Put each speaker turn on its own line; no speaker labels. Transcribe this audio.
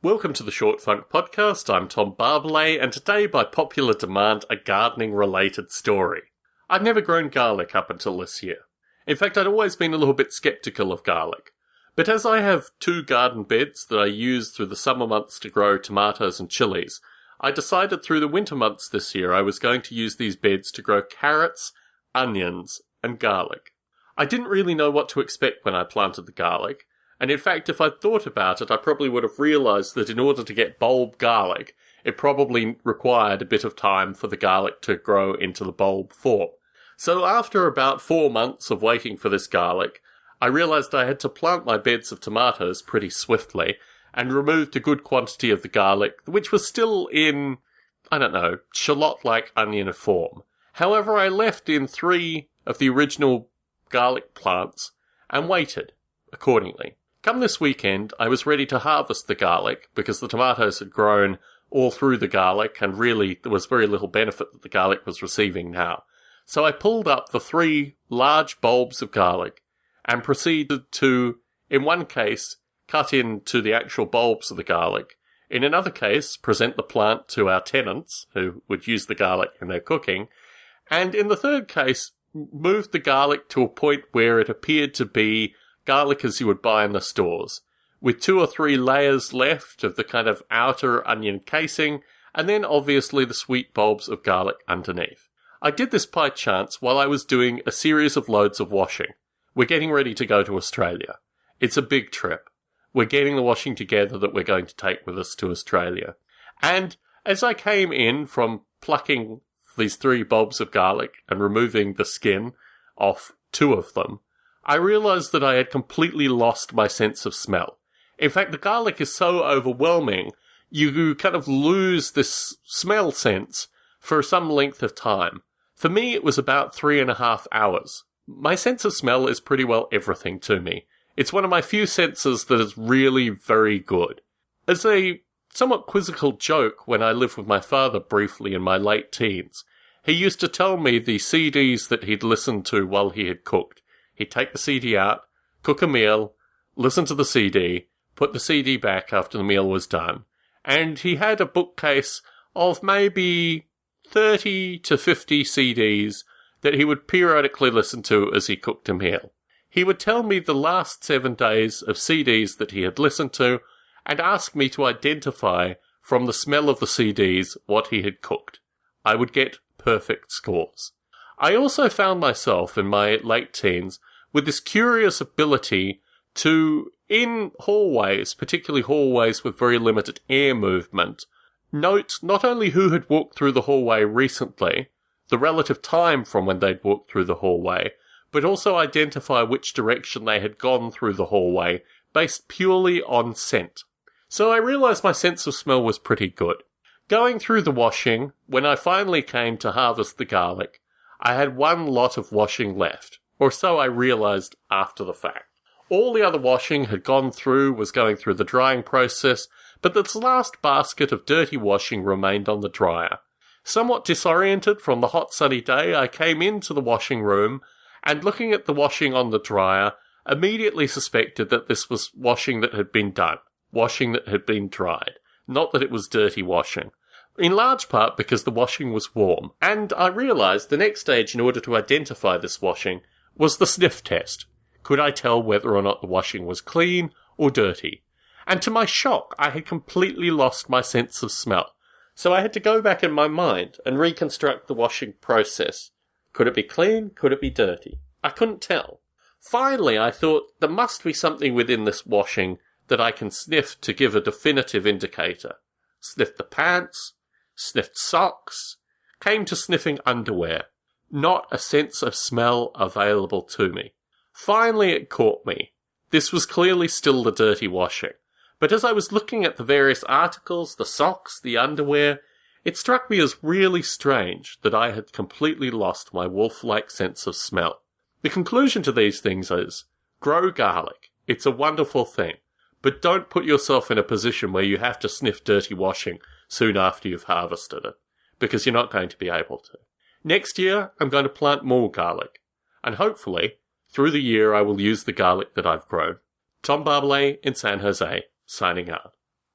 Welcome to the Short Funk Podcast. I'm Tom Barbalet, and today, by popular demand, a gardening-related story. I've never grown garlic up until this year. In fact, I'd always been a little bit sceptical of garlic. But as I have 2 garden beds that I use through the summer months to grow tomatoes and chilies, I decided through the winter months this year I was going to use these beds to grow carrots, onions, and garlic. I didn't really know what to expect when I planted the garlic, and in fact if I'd thought about it I probably would have realised that in order to get bulb garlic, it probably required a bit of time for the garlic to grow into the bulb form. So after about 4 months of waiting for this garlic, I realised I had to plant my beds of tomatoes pretty swiftly, and removed a good quantity of the garlic, which was still in, shallot-like onion form. However, I left in 3 of the original garlic plants, and waited accordingly. Come this weekend, I was ready to harvest the garlic, because the tomatoes had grown all through the garlic, and really there was very little benefit that the garlic was receiving now. So I pulled up the 3 large bulbs of garlic, and proceeded to, in one case, cut into the actual bulbs of the garlic, in another case, present the plant to our tenants, who would use the garlic in their cooking, and in the third case, moved the garlic to a point where it appeared to be garlic as you would buy in the stores, with 2 or 3 layers left of the kind of outer onion casing, and then obviously the sweet bulbs of garlic underneath. I did this by chance while I was doing a series of loads of washing. We're getting ready to go to Australia. It's a big trip. We're getting the washing together that we're going to take with us to Australia. And as I came in from plucking these 3 bulbs of garlic and removing the skin off 2 of them, I realised that I had completely lost my sense of smell. In fact, the garlic is so overwhelming, you kind of lose this smell sense for some length of time. For me, it was about 3.5 hours. My sense of smell is pretty well everything to me. It's one of my few senses that is really very good. As a somewhat quizzical joke, when I lived with my father briefly in my late teens, he used to tell me the CDs that he'd listened to while he had cooked. He'd take the CD out, cook a meal, listen to the CD, put the CD back after the meal was done, and he had a bookcase of maybe 30 to 50 CDs that he would periodically listen to as he cooked a meal. He would tell me the last 7 days of CDs that he had listened to, and ask me to identify from the smell of the CDs what he had cooked. I would get perfect scores. I also found myself in my late teens with this curious ability to, in hallways, particularly hallways with very limited air movement, note not only who had walked through the hallway recently, the relative time from when they'd walked through the hallway, but also identify which direction they had gone through the hallway, based purely on scent. So I realised my sense of smell was pretty good. Going through the washing, when I finally came to harvest the garlic, I had 1 lot of washing left, or so I realised after the fact. All the other washing had gone through, was going through the drying process, but this last basket of dirty washing remained on the dryer. Somewhat disoriented from the hot sunny day, I came into the washing room, and looking at the washing on the dryer, immediately suspected that this was washing that had been done, washing that had been dried, not that it was dirty washing. In large part because the washing was warm, and I realised the next stage in order to identify this washing was the sniff test. Could I tell whether or not the washing was clean or dirty? And to my shock, I had completely lost my sense of smell. So I had to go back in my mind and reconstruct the washing process. Could it be clean? Could it be dirty? I couldn't tell. Finally, I thought there must be something within this washing that I can sniff to give a definitive indicator. Sniffed the pants, sniffed socks, came to sniffing underwear. Not a sense of smell available to me. Finally it caught me. This was clearly still the dirty washing. But as I was looking at the various articles, the socks, the underwear, it struck me as really strange that I had completely lost my wolf-like sense of smell. The conclusion to these things is, grow garlic. It's a wonderful thing. But don't put yourself in a position where you have to sniff dirty washing soon after you've harvested it, because you're not going to be able to. Next year, I'm going to plant more garlic, and hopefully, through the year I will use the garlic that I've grown. Tom Barbalet in San Jose, signing out.